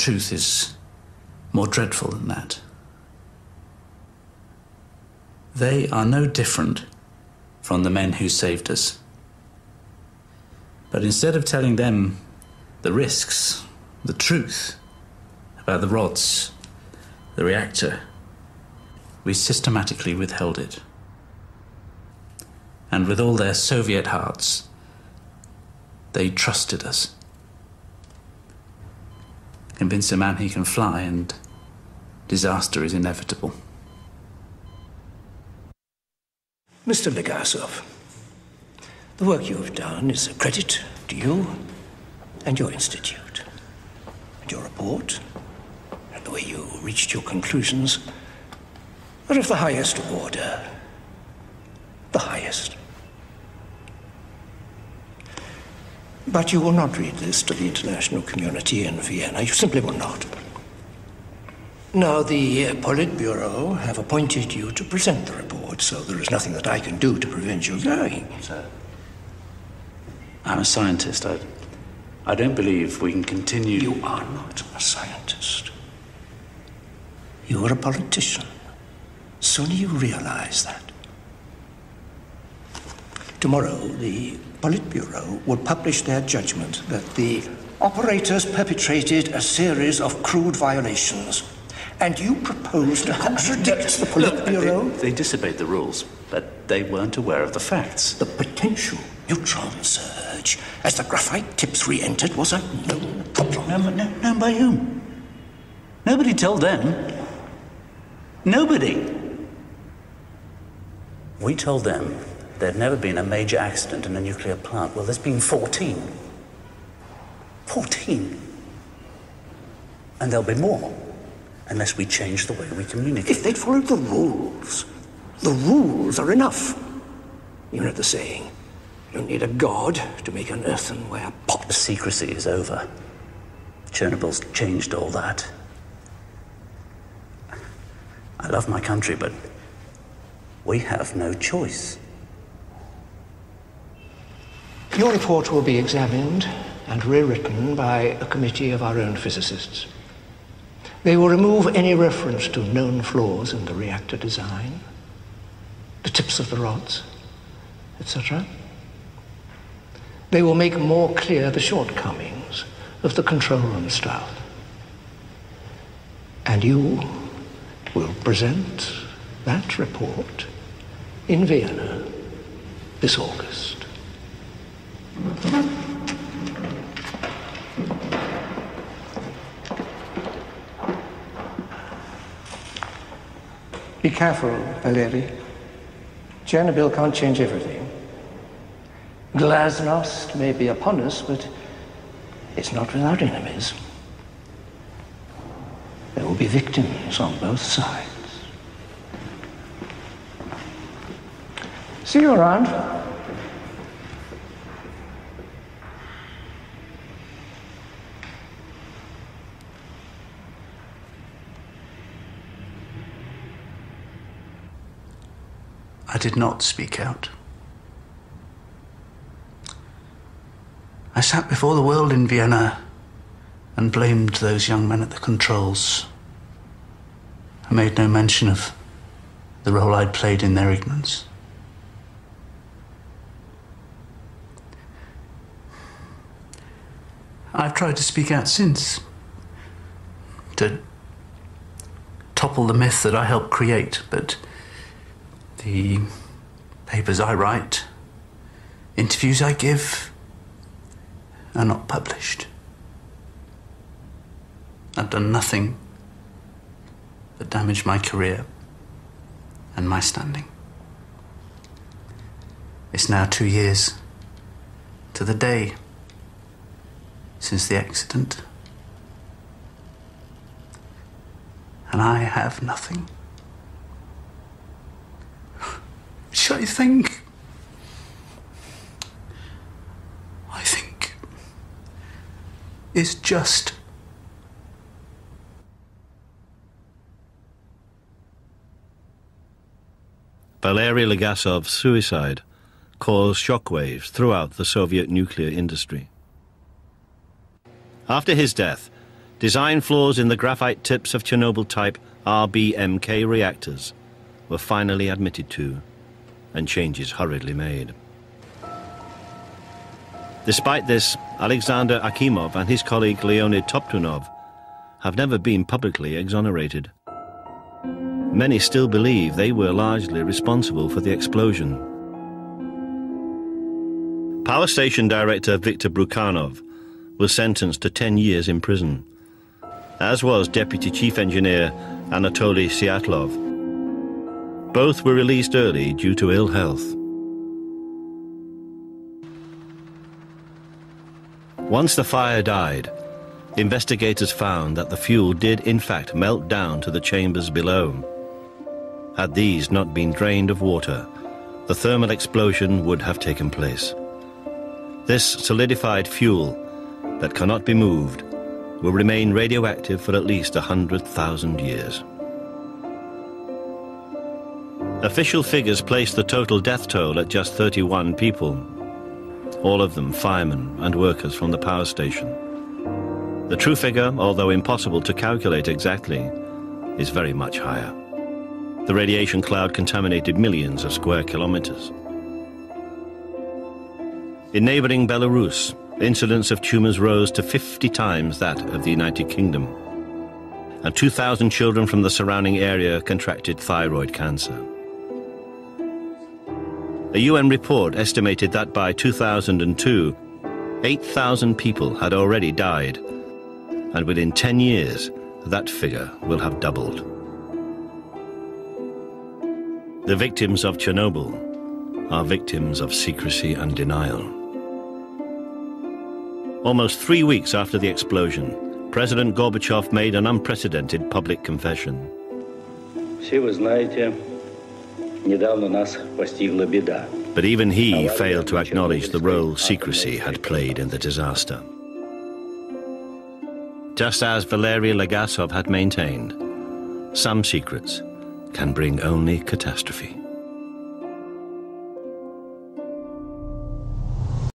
truth is more dreadful than that. They are no different from the men who saved us. But instead of telling them the risks, the truth about the rods, the reactor, we systematically withheld it. And with all their Soviet hearts, they trusted us. Convince a man he can fly and disaster is inevitable. Mr. Legasov, the work you have done is a credit to you and your institute. And your report, and the way you reached your conclusions, are of the highest order. The highest. But you will not read this to the international community in Vienna. You simply will not. Now, the Politburo have appointed you to present the report, so there is nothing that I can do to prevent you going. Sir, I'm a scientist. I don't believe we can continue... You are not a scientist. You are a politician. Soon you realize that. Tomorrow, the Politburo will publish their judgment that the operators perpetrated a series of crude violations. And you propose to contradict the Politburo? Look, they disobeyed the rules, but they weren't aware of the facts. The potential neutron surge as the graphite tips re-entered was a known problem. Known by whom? Nobody told them. Nobody. We told them there'd never been a major accident in a nuclear plant. Well, there's been 14. 14. And there'll be more, unless we change the way we communicate. If they'd followed the rules are enough. You know the saying, you don't need a god to make an earthenware pot. The secrecy is over. Chernobyl's changed all that. I love my country, but we have no choice. Your report will be examined and rewritten by a committee of our own physicists. They will remove any reference to known flaws in the reactor design, the tips of the rods, etc. They will make more clear the shortcomings of the control room staff. And you will present that report in Vienna this August. Be careful, Valeri. Chernobyl can't change everything. Glasnost may be upon us, but it's not without enemies. There will be victims on both sides. See you around. I did not speak out. I sat before the world in Vienna and blamed those young men at the controls. I made no mention of the role I'd played in their ignorance. I've tried to speak out since, to topple the myth that I helped create, but the papers I write, interviews I give, are not published. I've done nothing but damage my career and my standing. It's now 2 years to the day since the accident, and I have nothing. Which I think is just. Valery Legasov's suicide caused shockwaves throughout the Soviet nuclear industry. After his death, Design flaws in the graphite tips of Chernobyl-type RBMK reactors were finally admitted to, and changes hurriedly made. Despite this, Alexander Akimov and his colleague Leonid Toptunov have never been publicly exonerated. Many still believe they were largely responsible for the explosion. Power station director Viktor Brukhanov was sentenced to 10 years in prison, as was Deputy Chief Engineer Anatoly Syatlov. Both were released early due to ill health. Once the fire died, investigators found that the fuel did in fact melt down to the chambers below. Had these not been drained of water, the thermal explosion would have taken place. This solidified fuel that cannot be moved will remain radioactive for at least 100,000 years. Official figures place the total death toll at just 31 people, all of them firemen and workers from the power station. The true figure, although impossible to calculate exactly, is very much higher. The radiation cloud contaminated millions of square kilometers. In neighboring Belarus, incidence of tumors rose to 50 times that of the United Kingdom, and 2,000 children from the surrounding area contracted thyroid cancer. A UN report estimated that by 2002, 8,000 people had already died, and within 10 years, that figure will have doubled. The victims of Chernobyl are victims of secrecy and denial. Almost 3 weeks after the explosion, President Gorbachev made an unprecedented public confession. But even he failed to acknowledge the role secrecy had played in the disaster. Just as Valery Legasov had maintained, some secrets can bring only catastrophe.